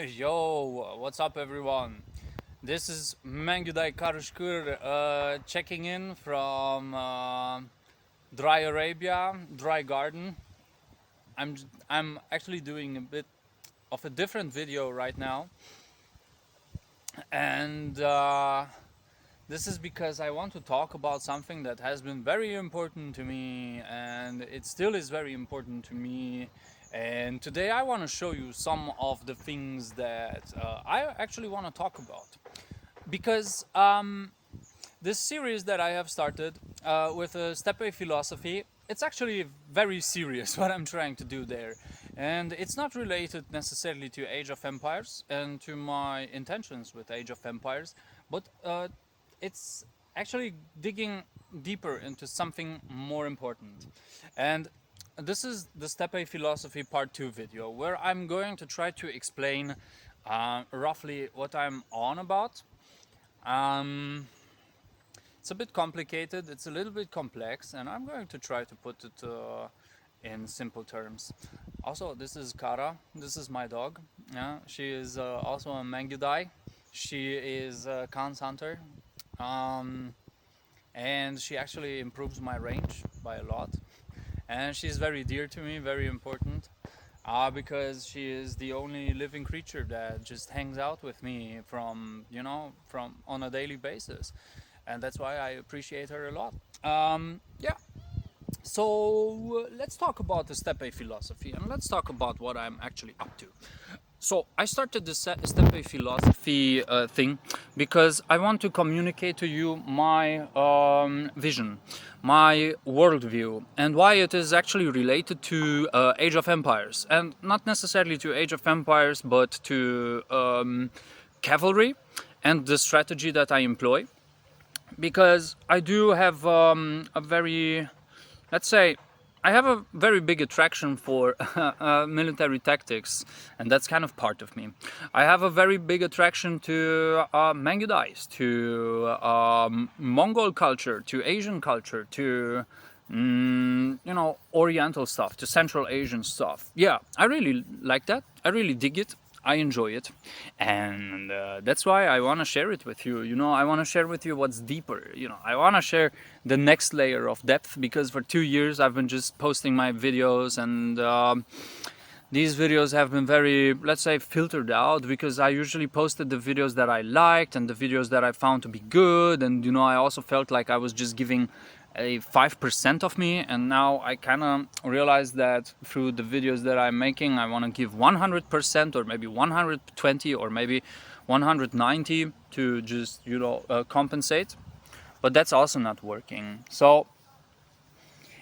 Yo, what's up everyone? This is Mengüday Karışkır checking in from Dry Arabia, Dry Garden. I'm I'm actually doing a bit of a different video right now, and this is because I want to talk about something that has been very important to me, and it still is very important to me. And today I want to show you some of the things that I actually want to talk about. Because this series that I have started with a Steppe philosophy, it's actually very serious what I'm trying to do there. And it's not related necessarily to Age of Empires and to my intentions with Age of Empires, but it's actually digging deeper into something more important. And this is the Steppe philosophy part 2 video, where I'm going to try to explain roughly what I'm on about. It's a bit complicated, it's a little bit complex, and I'm going to try to put it in simple terms. Also, this is Kara, this is my dog. Yeah, she is also a Mengüday. She is a Khan's hunter, and she actually improves my range by a lot. And she's very dear to me, very important. Because she is the only living creature that just hangs out with me from on a daily basis, and that's why I appreciate her a lot. Yeah. So let's talk about the Steppe philosophy, and let's talk about what I'm actually up to. So I started the Steppe philosophy thing because I want to communicate to you my vision, my worldview, and why it is actually related to Age of Empires, and not necessarily to Age of Empires, but to cavalry and the strategy that I employ. Because I do have a very, let's say, I have a very big attraction for military tactics, and that's kind of part of me. I have a very big attraction to Mengüdays, to Mongol culture, to Asian culture, to Oriental stuff, to Central Asian stuff. Yeah, I really like that. I really dig it. I enjoy it, and that's why I want to share it with you. I want to share with you what's deeper. I want to share the next layer of depth, because for 2 years I've been just posting my videos, and these videos have been very, let's say, filtered out, because I usually posted the videos that I liked and the videos that I found to be good, and I also felt like I was just giving a 5% of me, and now I kind of realize that through the videos that I'm making I want to give 100%, or maybe 120, or maybe 190 to just compensate, but that's also not working. So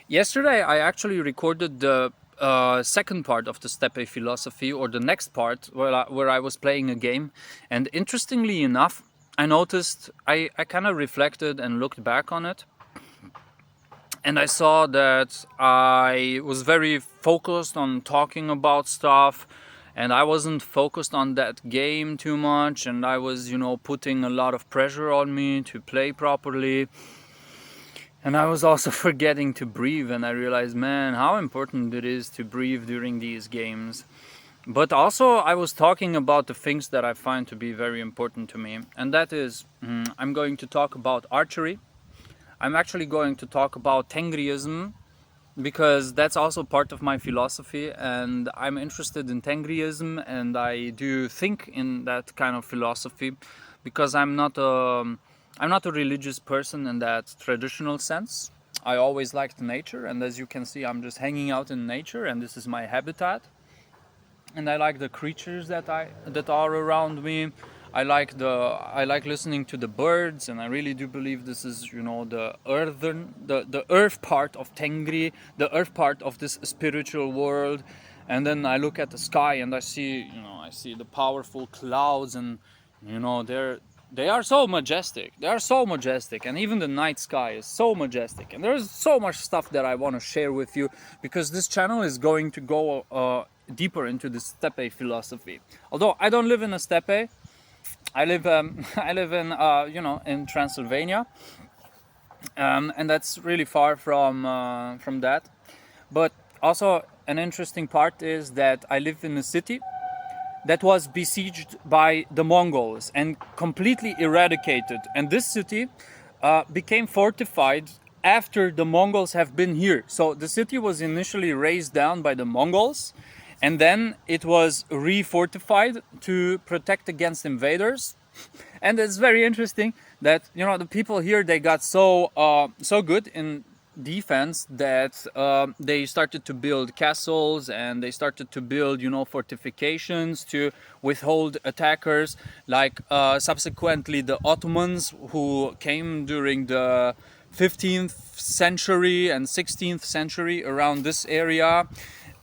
yesterday I actually recorded the second part of the Steppe philosophy, or the next part, where I was playing a game, and interestingly enough I noticed, I kind of reflected and looked back on it, and I saw that I was very focused on talking about stuff, and I wasn't focused on that game too much, and I was, putting a lot of pressure on me to play properly. And I was also forgetting to breathe, and I realized, man, how important it is to breathe during these games. But also I was talking about the things that I find to be very important to me, and that is, I'm going to talk about archery. I'm actually going to talk about Tengriism, because that's also part of my philosophy, and I'm interested in Tengriism, and I do think in that kind of philosophy, because I'm not a religious person in that traditional sense. I always liked nature, and as you can see, I'm just hanging out in nature, and this is my habitat. And I like the creatures that are around me. I like listening to the birds, and I really do believe this is, the earth part of Tengri, the earth part of this spiritual world. And then I look at the sky, and I see the powerful clouds, and they are so majestic. They are so majestic, and even the night sky is so majestic. And there's so much stuff that I want to share with you, because this channel is going to go deeper into the Steppe philosophy. Although I don't live in a steppe, I live in Transylvania, and that's really far from that. But also an interesting part is that I live in a city, that was besieged by the Mongols and completely eradicated. And this city became fortified after the Mongols have been here. So the city was initially razed down by the Mongols, and then it was refortified to protect against invaders. And it's very interesting that, you know, the people here, they got so good in defense that they started to build castles, and they started to build, you know, fortifications to withhold attackers, like subsequently the Ottomans, who came during the 15th century and 16th century around this area.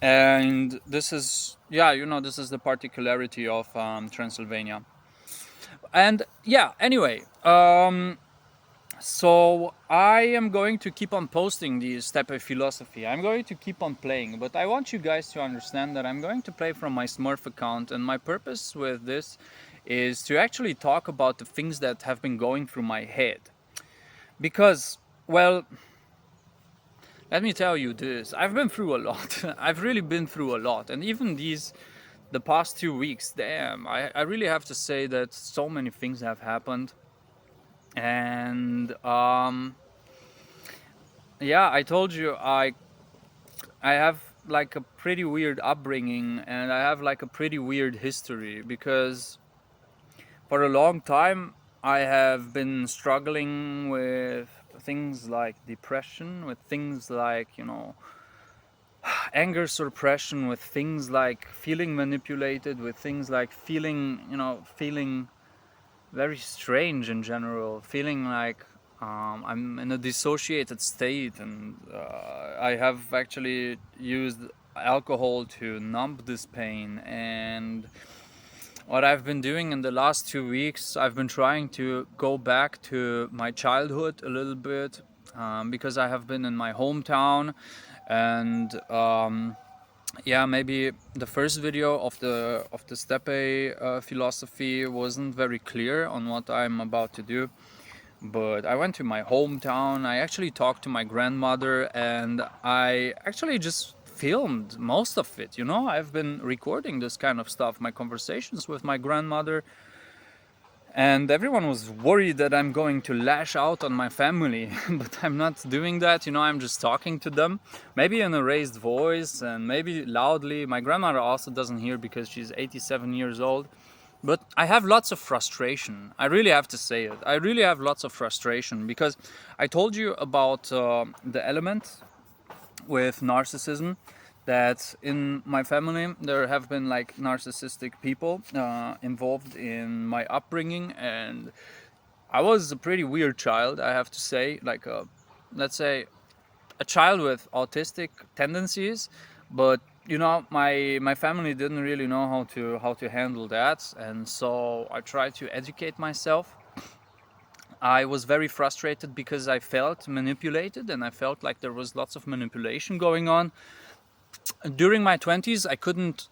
And this is, yeah, you know, this is the particularity of Transylvania. And yeah, anyway, so I am going to keep on posting the Steppe philosophy. I'm going to keep on playing, but I want you guys to understand that I'm going to play from my Smurf account, and my purpose with this is to actually talk about the things that have been going through my head. Because, well, let me tell you this, I've been through a lot. I've really been through a lot, and even the past 2 weeks, damn, I really have to say that so many things have happened. And yeah, I told you I have like a pretty weird upbringing, and I have like a pretty weird history, because for a long time I have been struggling with things like depression, with things like, you know, anger suppression, with things like feeling manipulated, with things like feeling, you know, feeling very strange in general, feeling like I'm in a dissociated state, and I have actually used alcohol to numb this pain. And what I've been doing in the last 2 weeks, I've been trying to go back to my childhood a little bit, because I have been in my hometown. And yeah, maybe the first video of the steppe philosophy wasn't very clear on what I'm about to do, but I went to my hometown. I actually talked to my grandmother, and I actually just filmed most of it. You know, I've been recording this kind of stuff, my conversations with my grandmother. And everyone was worried that I'm going to lash out on my family, but I'm not doing that. You know, I'm just talking to them, maybe in a raised voice and maybe loudly. My grandmother also doesn't hear because she's 87 years old. But I have lots of frustration. I really have to say it. I really have lots of frustration, because I told you about the element with narcissism, that in my family there have been like narcissistic people involved in my upbringing. And I was a pretty weird child, I have to say, like let's say a child with autistic tendencies. But you know, my family didn't really know how to handle that, and so I tried to educate myself. I was very frustrated because I felt manipulated, and I felt like there was lots of manipulation going on. During my 20s, I couldn't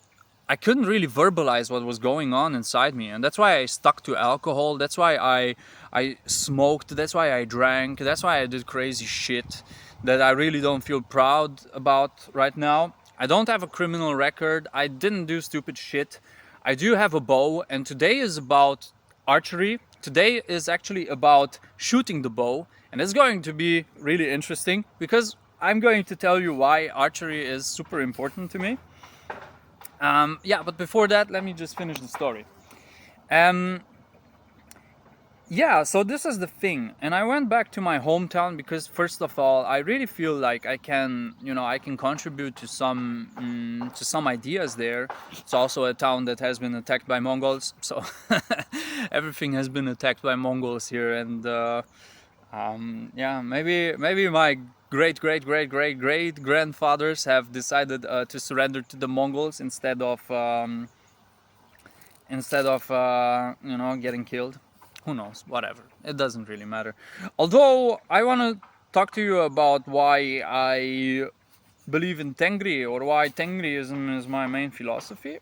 really verbalize what was going on inside me, and that's why I stuck to alcohol. That's why I smoked. That's why I drank. That's why I did crazy shit that I really don't feel proud about right now. I don't have a criminal record. I didn't do stupid shit. I do have a bow, and today is about archery. Today is actually about shooting the bow, and it's going to be really interesting, because I'm going to tell you why archery is super important to me. Yeah, but before that, let me just finish the story. Yeah, so this is the thing, and I went back to my hometown because, first of all, I really feel like I can, you know, I can contribute to some ideas there. It's also a town that has been attacked by Mongols, so everything has been attacked by Mongols here. And yeah, maybe my great grandfathers have decided to surrender to the Mongols instead of you know, getting killed. Who knows? Whatever. It doesn't really matter. Although I want to talk to you about why I believe in Tengri, or why Tengriism is my main philosophy.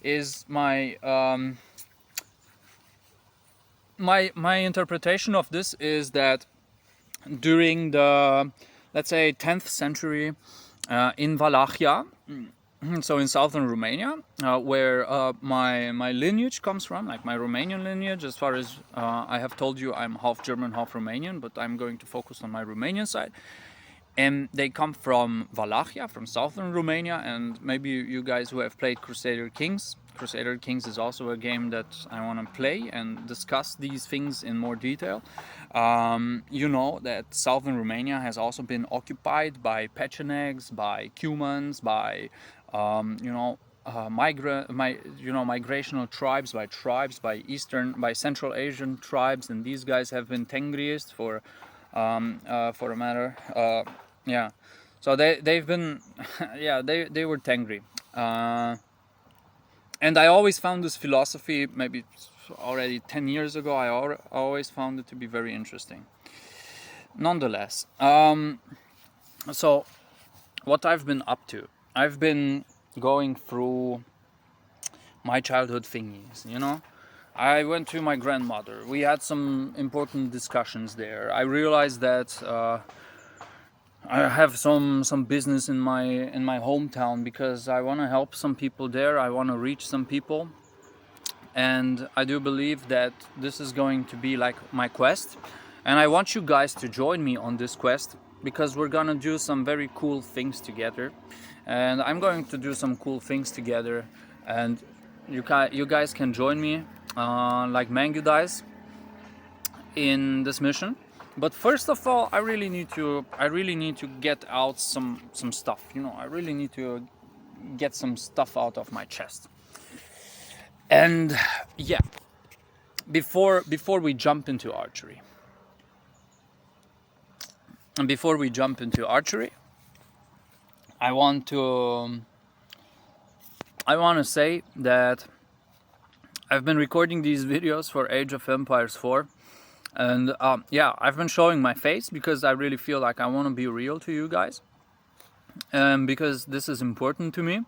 Is my my interpretation of this is that during the, let's say, 10th century in Wallachia, so in southern Romania, where my lineage comes from, like my Romanian lineage. As far as I have told you, I'm half German, half Romanian, but I'm going to focus on my Romanian side. And they come from Wallachia, from southern Romania, and maybe you guys who have played Crusader Kings. Crusader Kings is also a game that I want to play and discuss these things in more detail. You know that southern Romania has also been occupied by Pechenegs, by Cumans, by migrational tribes, by Central Asian tribes, and these guys have been Tengriist for a matter. Yeah, so they've been yeah, they were Tengri, and I always found this philosophy, maybe already 10 years ago, I always found it to be very interesting. Nonetheless, so what I've been up to, I've been going through my childhood thingies, you know. I went to my grandmother. We had some important discussions there. I realized that I have some business in my hometown because I want to help some people there. I want to reach some people, and I do believe that this is going to be like my quest. And I want you guys to join me on this quest because we're gonna do some very cool things together, and I'm going to do some cool things together, and you guys can join me like Mangu Dice in this mission. But first of all, I really need to get out some stuff, you know. I really need to get some stuff out of my chest. And yeah, before we jump into archery, I want to say that I've been recording these videos for Age of Empires 4, and yeah, I've been showing my face because I really feel like I want to be real to you guys, because this is important to me.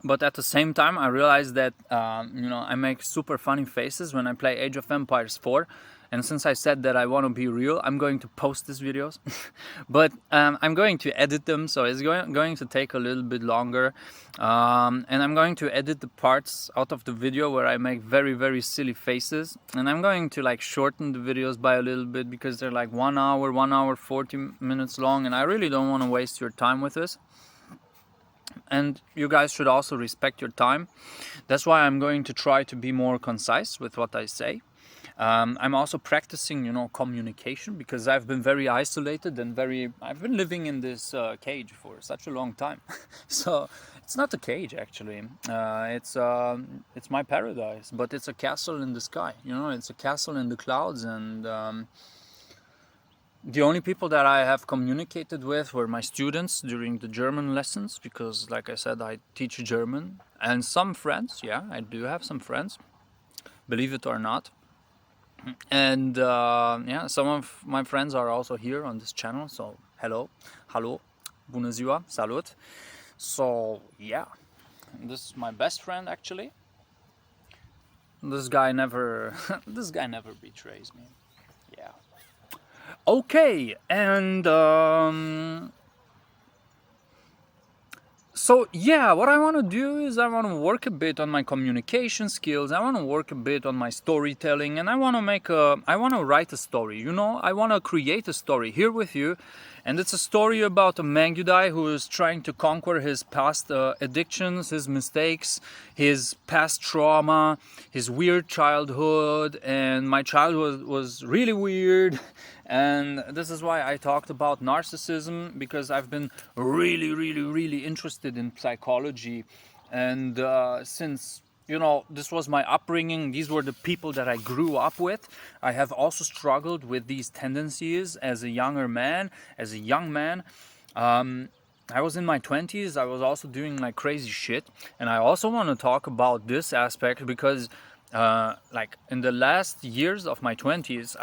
But at the same time, I realize that I make super funny faces when I play Age of Empires 4. And since I said that I want to be real, I'm going to post these videos. But I'm going to edit them, so it's going to take a little bit longer. And I'm going to edit the parts out of the video where I make very, very silly faces. And I'm going to like shorten the videos by a little bit because they're like 1 hour 40 minutes long. And I really don't want to waste your time with this. And you guys should also respect your time. That's why I'm going to try to be more concise with what I say. I'm also practicing, communication, because I've been very isolated and I've been living in this cage for such a long time. So it's not a cage actually. It's my paradise, but it's a castle in the sky. It's a castle in the clouds, and the only people that I have communicated with were my students during the German lessons, because, like I said, I teach German, and some friends. Yeah, I do have some friends, believe it or not. And yeah, some of my friends are also here on this channel. So hello, bună ziua, salut. So yeah, this is my best friend actually. This guy never betrays me. Yeah. Okay, and so yeah, what I want to do is I want to work a bit on my communication skills. I want to work a bit on my storytelling, and I want to write a story. I want to create a story here with you, and it's a story about a Mangudai who is trying to conquer his past addictions, his mistakes, his past trauma, his weird childhood. And my childhood was really weird. And this is why I talked about narcissism, because I've been really, really, really interested in psychology. And since, this was my upbringing, these were the people that I grew up with, I have also struggled with these tendencies as a young man. I was in my 20s, I was also doing like crazy shit. And I also want to talk about this aspect because like in the last years of my 20s,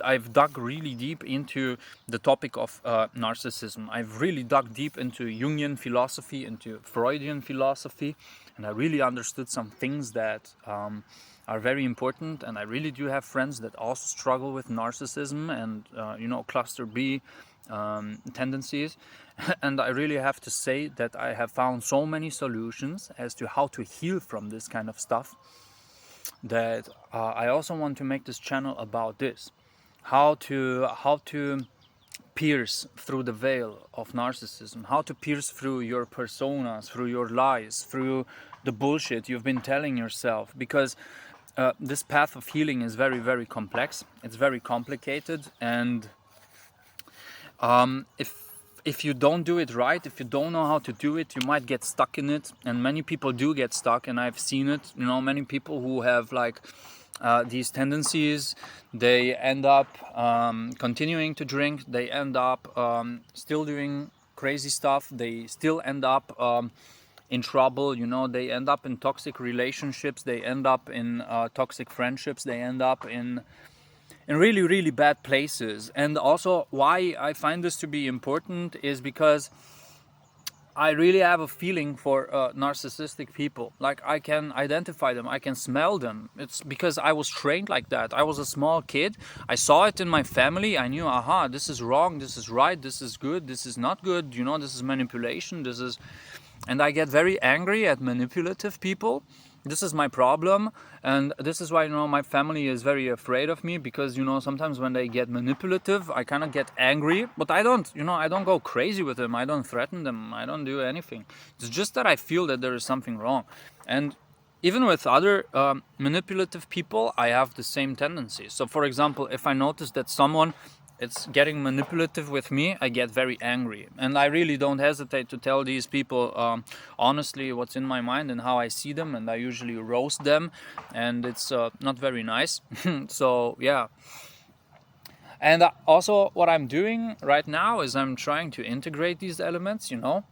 I've dug really deep into the topic of narcissism. I've really dug deep into Jungian philosophy, into Freudian philosophy, and I really understood some things that are very important. And I really do have friends that also struggle with narcissism and cluster B tendencies. And I really have to say that I have found so many solutions as to how to heal from this kind of stuff, that I also want to make this channel about this, how to pierce through the veil of narcissism, how to pierce through your personas, through your lies, through the bullshit you've been telling yourself, because this path of healing is very, very complex. It's very complicated, and if you don't do it right, if you don't know how to do it, you might get stuck in it. And many people do get stuck, and I've seen it. You know, many people who have like these tendencies, they end up continuing to drink, they end up still doing crazy stuff, they still end up in trouble, you know, they end up in toxic relationships, they end up in toxic friendships, they end up in really, really bad places. And also why I find this to be important is because I really have a feeling for narcissistic people. Like, I can identify them, I can smell them. It's because I was trained like that. I was a small kid, I saw it in my family, I knew, aha, this is wrong, this is right, this is good, this is not good, you know, this is manipulation, this is... And I get very angry at manipulative people. This is my problem, and this is why, you know, my family is very afraid of me, because, you know, sometimes when they get manipulative, I kind of get angry, but I don't, you know, I don't go crazy with them, I don't threaten them, I don't do anything. It's just that I feel that there is something wrong. And even with other manipulative people, I have the same tendency. So, for example, if I notice that someone it's getting manipulative with me, I get very angry, and I really don't hesitate to tell these people honestly what's in my mind and how I see them, and I usually roast them, and it's not very nice. So yeah. And also what I'm doing right now is I'm trying to integrate these elements, you know.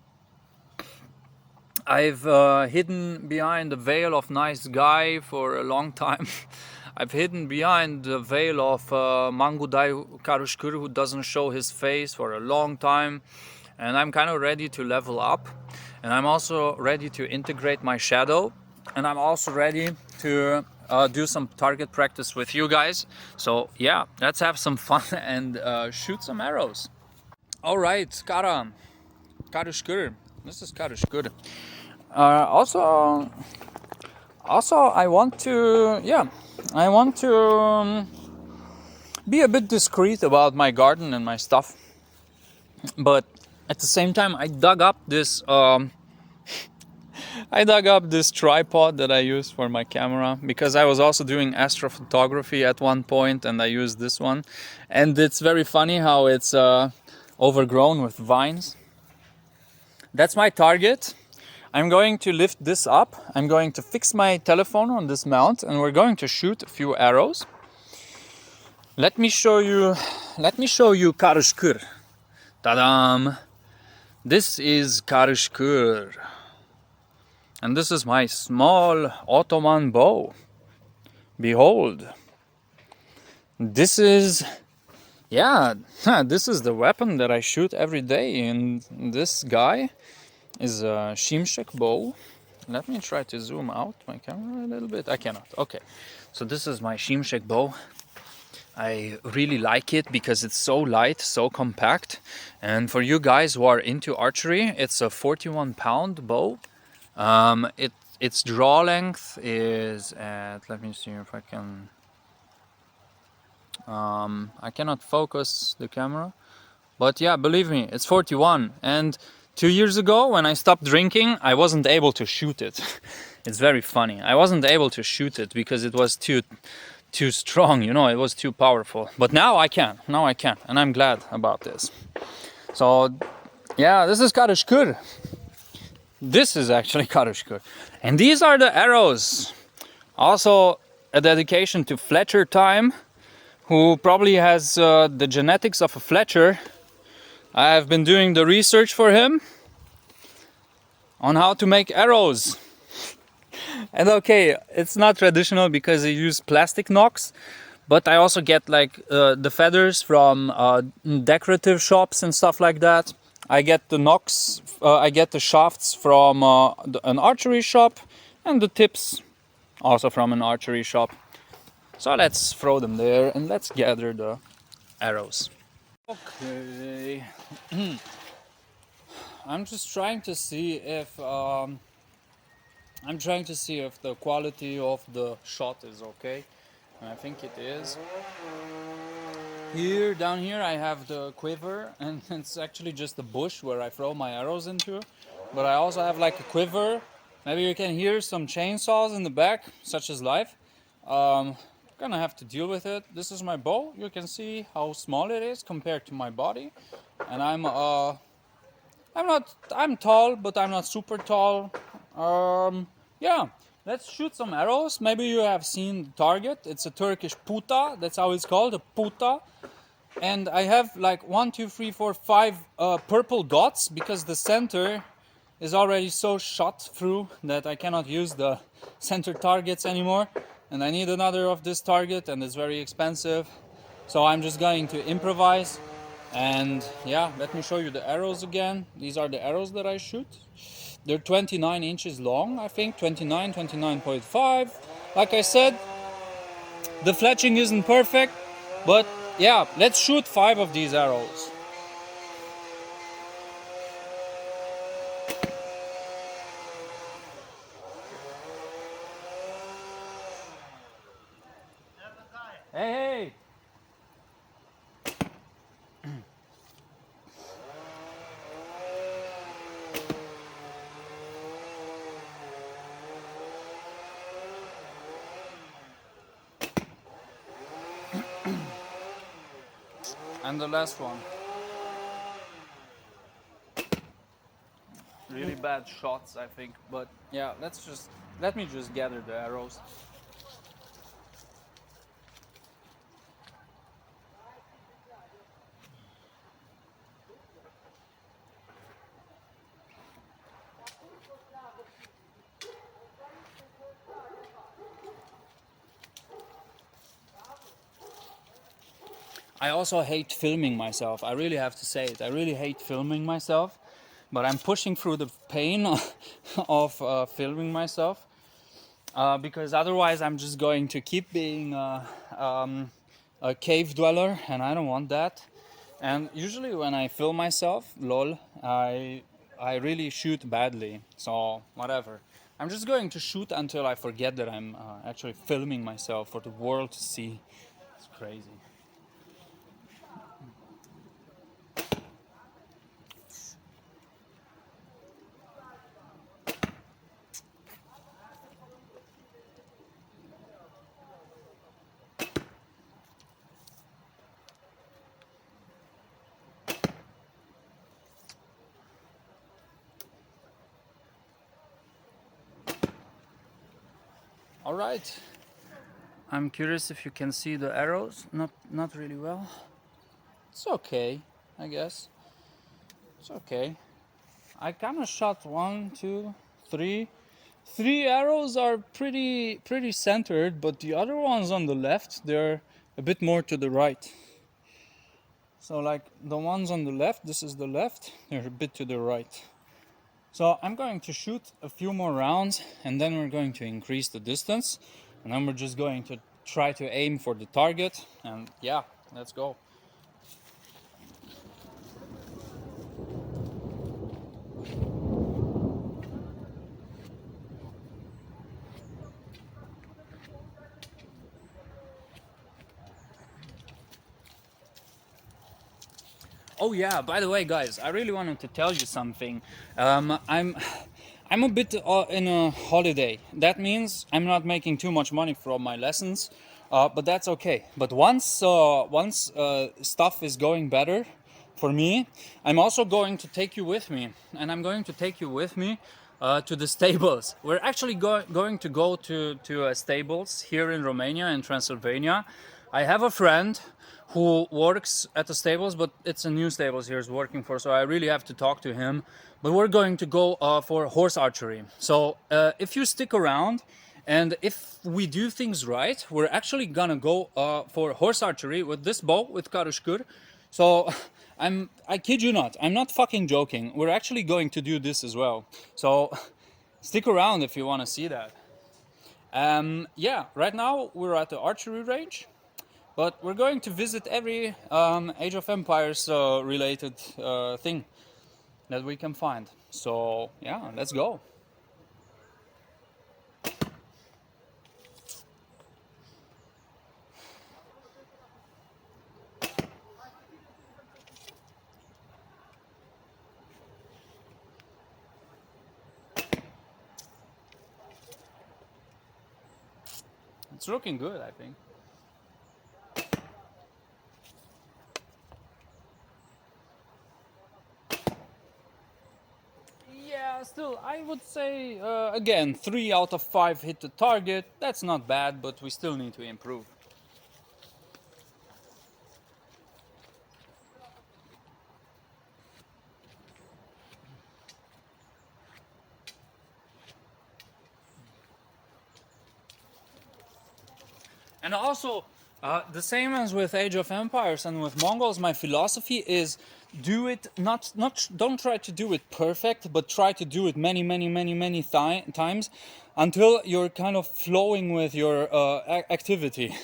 I've hidden behind the veil of nice guy for a long time. I've hidden behind the veil of Mangudai Karushkur, who doesn't show his face, for a long time. And I'm kind of ready to level up. And I'm also ready to integrate my shadow. And I'm also ready to do some target practice with you guys. So yeah, let's have some fun and shoot some arrows. Alright, Karushkur. This is Karushkur. Also, I want to, be a bit discreet about my garden and my stuff. But at the same time, I dug up this tripod that I use for my camera, because I was also doing astrophotography at one point, and I used this one. And it's very funny how it's overgrown with vines. That's my target. I'm going to lift this up. I'm going to fix my telephone on this mount, and we're going to shoot a few arrows. Let me show you Karushkur. Ta-dam! This is Karushkur. And this is my small Ottoman bow. Behold. This is the weapon that I shoot every day, and this guy is a Shimshek bow. Let me try to zoom out my camera a little bit. I cannot. Okay, so this is my Shimshek bow. I really like it because it's so light, so compact. And for you guys who are into archery, it's a 41-pound bow. Its draw length is at, let me see if I can... I cannot focus the camera, but yeah, believe me, it's 41. And 2 years ago, when I stopped drinking, I wasn't able to shoot it. It's very funny. I wasn't able to shoot it because it was too strong, you know, it was too powerful. But now I can, and I'm glad about this. So yeah, this is Karushkur. This is actually Karushkur. And these are the arrows. Also a dedication to Fletcher Time, who probably has the genetics of a Fletcher. I have been doing the research for him on how to make arrows. And okay, it's not traditional because I use plastic nocks, but I also get like the feathers from decorative shops and stuff like that. I get the nocks, I get the shafts from an archery shop, and the tips also from an archery shop. So let's throw them there and let's gather the arrows. Okay. I'm just trying to see if the quality of the shot is okay. And I think it is. Here, down here, I have the quiver, and it's actually just a bush where I throw my arrows into. But I also have like a quiver. Maybe you can hear some chainsaws in the back, such as life. Gonna have to deal with it. This is my bow. You can see how small it is compared to my body, and I'm tall, but I'm not super tall. Yeah, let's shoot some arrows. Maybe you have seen the target. It's a Turkish puta. That's how it's called, a puta. And I have like 1, 2, 3, 4, 5 purple dots because the center is already so shot through that I cannot use the center targets anymore. And I need another of this target, and it's very expensive. So I'm just going to improvise. And yeah, let me show you the arrows again. These are the arrows that I shoot. They're 29 inches long, I think, 29, 29.5. Like I said, the fletching isn't perfect, but yeah, let's shoot 5 of these arrows. Hey, hey! And the last one. Really bad shots, I think, but yeah, let me just gather the arrows. I also hate filming myself. I really have to say it. I really hate filming myself, but I'm pushing through the pain of filming myself because otherwise I'm just going to keep being a cave dweller, and I don't want that. And usually when I film myself, lol, I really shoot badly. So whatever. I'm just going to shoot until I forget that I'm actually filming myself for the world to see. It's crazy. All right. I'm curious if you can see the arrows. Not really well. It's okay, I guess. It's okay. I kind of shot 1, 2, 3. 3 arrows are pretty centered, but the other ones on the left, they're a bit more to the right. So like the ones on the left, this is the left, they're a bit to the right. So I'm going to shoot a few more rounds, and then we're going to increase the distance, and then we're just going to try to aim for the target, and yeah, let's go. Oh yeah, by the way, guys, I really wanted to tell you something. I'm a bit in a holiday. That means I'm not making too much money from my lessons, but that's okay. But once stuff is going better for me, I'm also going to take you with me, and I'm going to take you with me to the stables. We're actually going to go to stables here in Romania and Transylvania. I have a friend who works at the stables, but it's a new stables he's working for, so I really have to talk to him. But we're going to go for horse archery. So if you stick around, and if we do things right, we're actually gonna go for horse archery with this bow, with Karışkır. So I kid you not, I'm not fucking joking. We're actually going to do this as well. So stick around if you want to see that. Yeah, right now we're at the archery range. But we're going to visit every Age of Empires related thing that we can find. So yeah, let's go. It's looking good, I think. Yeah, still, I would say, again, 3 out of 5 hit the target. That's not bad, but we still need to improve. And also, the same as with Age of Empires and with Mongols, my philosophy is do it don't try to do it perfect, but try to do it many times until you're kind of flowing with your activity.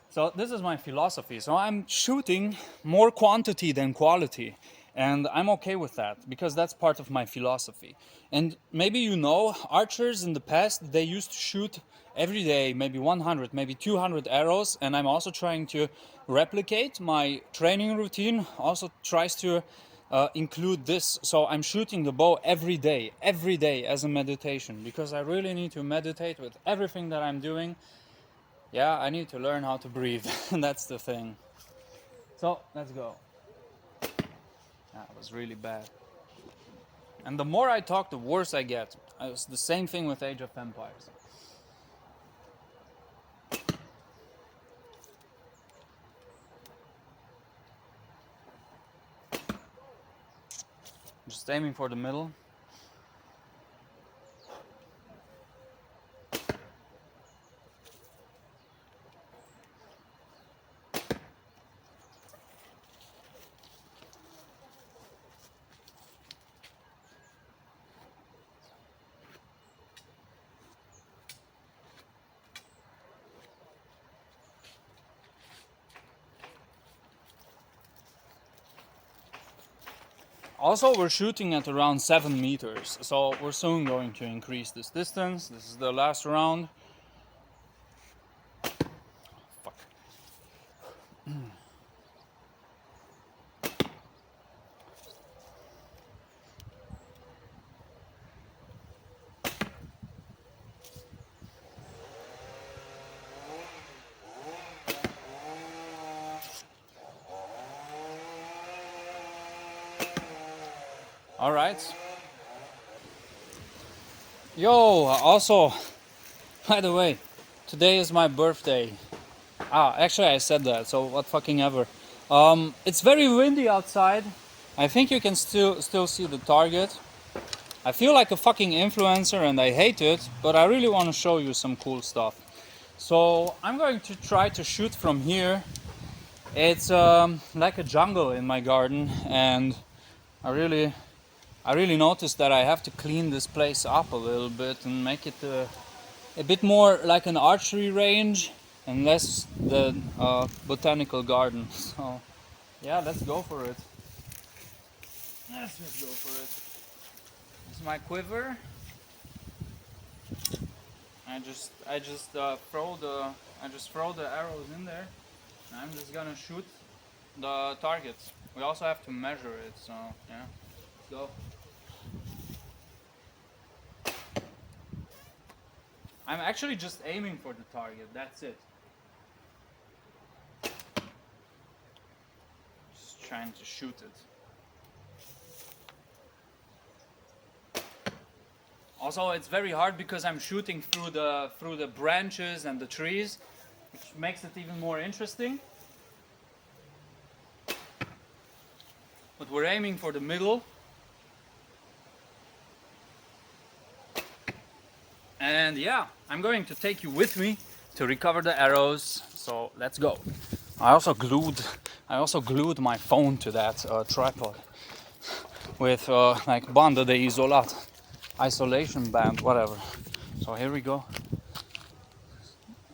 So this is my philosophy. So I'm shooting more quantity than quality. And I'm okay with that because that's part of my philosophy. And maybe you know, archers in the past, they used to shoot every day, maybe 100, maybe 200 arrows. And I'm also trying to replicate my training routine, also tries to include this. So I'm shooting the bow every day as a meditation because I really need to meditate with everything that I'm doing. Yeah, I need to learn how to breathe. That's the thing. So let's go. That was really bad. And the more I talk, the worse I get. It's the same thing with Age of Empires. Just aiming for the middle. Also, we're shooting at around 7 meters, so we're soon going to increase this distance. This is the last round. Fuck. All right. Yo, also, by the way, today is my birthday. Actually, I said that, so what fucking ever. It's very windy outside. I think you can still see the target. I feel like a fucking influencer and I hate it, but I really want to show you some cool stuff. So I'm going to try to shoot from here. It's like a jungle in my garden, and I really noticed that I have to clean this place up a little bit and make it a bit more like an archery range and less the botanical garden. So yeah, let's go for it. Let's just go for it. This is my quiver. I just throw the arrows in there, and I'm just gonna shoot the targets. We also have to measure it, so yeah, let's go. I'm actually just aiming for the target, that's it. Just trying to shoot it. Also, it's very hard because I'm shooting through the branches and the trees, which makes it even more interesting. But we're aiming for the middle. And yeah, I'm going to take you with me to recover the arrows. So let's go. I also glued my phone to that tripod with like banda de isolat, isolation band, whatever. So here we go.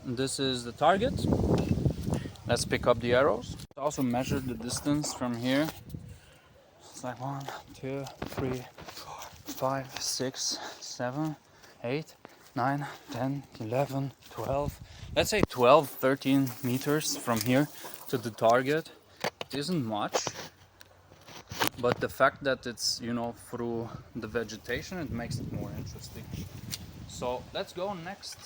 This is the target. Let's pick up the arrows. Also measure the distance from here. It's like 1, 2, 3, 4, 5, 6, 7, 8, 9, 10, 11, 12. Let's say 12, 13 meters from here to the target. It isn't much, but the fact that it's, you know, through the vegetation, it makes it more interesting. So let's go next.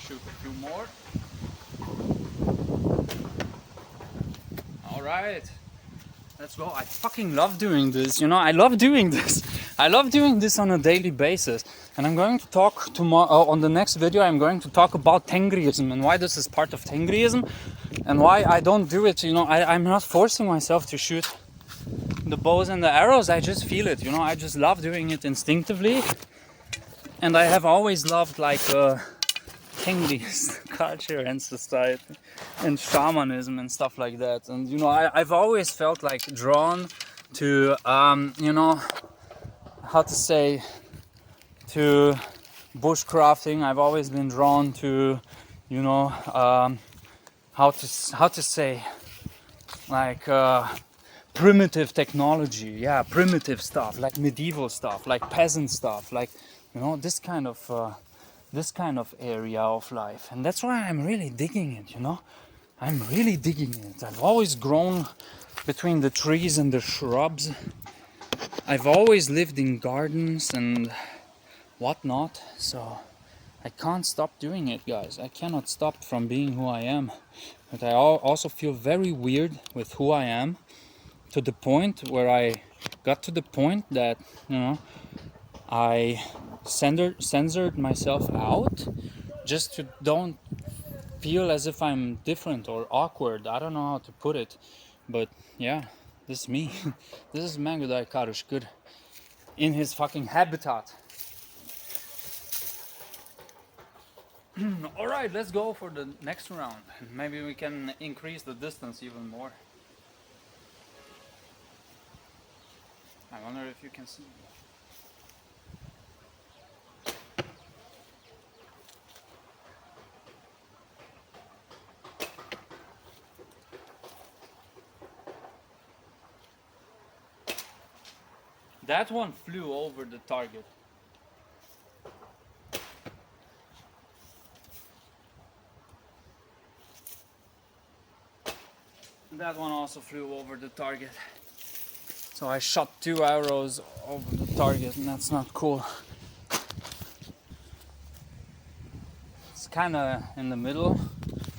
Shoot a few more. All right, let's go. I fucking love doing this, you know, I love doing this. I love doing this on a daily basis. And I'm going to talk tomorrow, on the next video, I'm going to talk about Tengriism and why this is part of Tengriism and why I don't do it, you know, I'm not forcing myself to shoot the bows and the arrows. I just feel it, you know, I just love doing it instinctively. And I have always loved like Tengri's culture and society and shamanism and stuff like that. And you know, I've always felt like drawn to you know, how to say, to bushcrafting. I've always been drawn to, you know, how to say, like primitive technology, yeah, primitive stuff, like medieval stuff, like peasant stuff, like, you know, this kind of area of life. And that's why I'm really digging it, you know, I'm really digging it. I've always grown between the trees and the shrubs. I've always lived in gardens and whatnot, so I can't stop doing it, guys. I cannot stop from being who I am. But I also feel very weird with who I am, to the point where I got to the point that, you know, I censored myself out just to don't feel as if I'm different or awkward. I don't know how to put it, but yeah, this is me. This is Mangudai Karuşkur in his fucking habitat. All right, let's go for the next round. Maybe we can increase the distance even more. I wonder if you can see. That one flew over the target. That one also flew over the target. So I shot 2 arrows over the target, and that's not cool. It's kind of in the middle.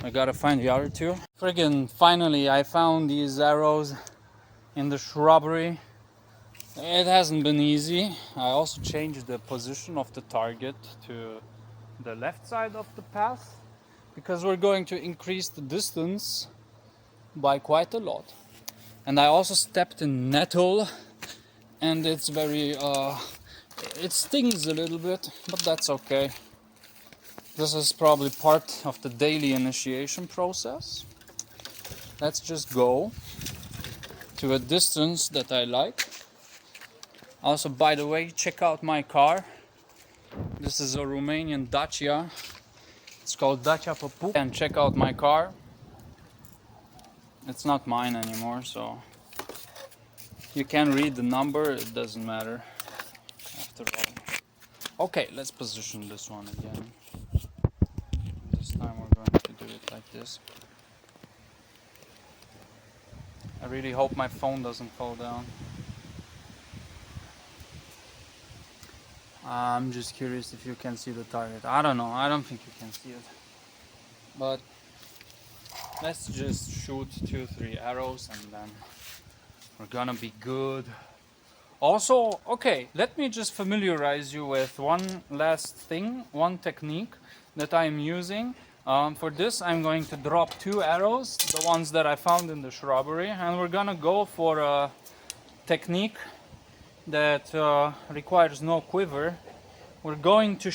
I gotta find the other 2. Friggin' finally I found these arrows in the shrubbery. It hasn't been easy. I also changed the position of the target to the left side of the path because we're going to increase the distance by quite a lot. And I also stepped in nettle, and it's very it stings a little bit, but that's okay. This is probably part of the daily initiation process. Let's just go to a distance that I like. Also, by the way, check out my car. This is a Romanian Dacia. It's called Dacia Papu. And check out my car. It's not mine anymore, so you can read the number, it doesn't matter after all. Okay, let's position this one again. This time we're going to do it like this. I really hope my phone doesn't fall down. I'm just curious if you can see the target. I don't know, I don't think you can see it. But let's just shoot 2-3 arrows and then we're gonna be good. Also, okay, let me just familiarize you with one last thing, one technique that I'm using For this, I'm going to drop 2 arrows, the ones that I found in the shrubbery, and we're gonna go for a technique that requires no quiver. We're going to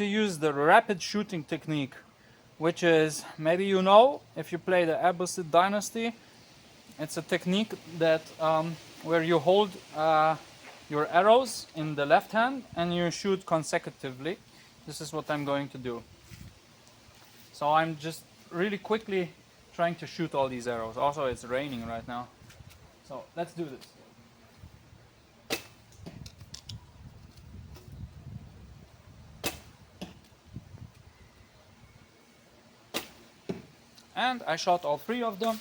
use the rapid shooting technique, which is, maybe you know, if you play the Abbasid dynasty, it's a technique that where you hold your arrows in the left hand and you shoot consecutively. This is what I'm going to do. So I'm just really quickly trying to shoot all these arrows. Also, it's raining right now. So let's do this. And I shot all 3 of them.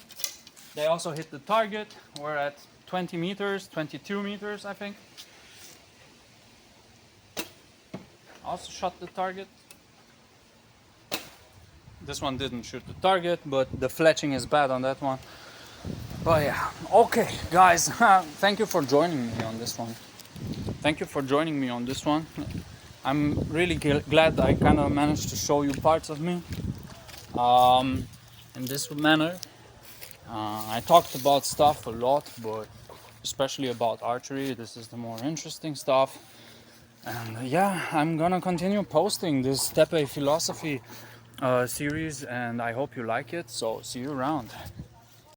They also hit the target. We're at 20 meters, 22 meters, I think. Also shot the target. This one didn't shoot the target, but the fletching is bad on that one. But yeah, okay, guys, thank you for joining me on this one. I'm really glad I kind of managed to show you parts of me in this manner. I talked about stuff a lot, but especially about archery, this is the more interesting stuff. And yeah, I'm gonna continue posting this Steppe philosophy series, and I hope you like it. So see you around.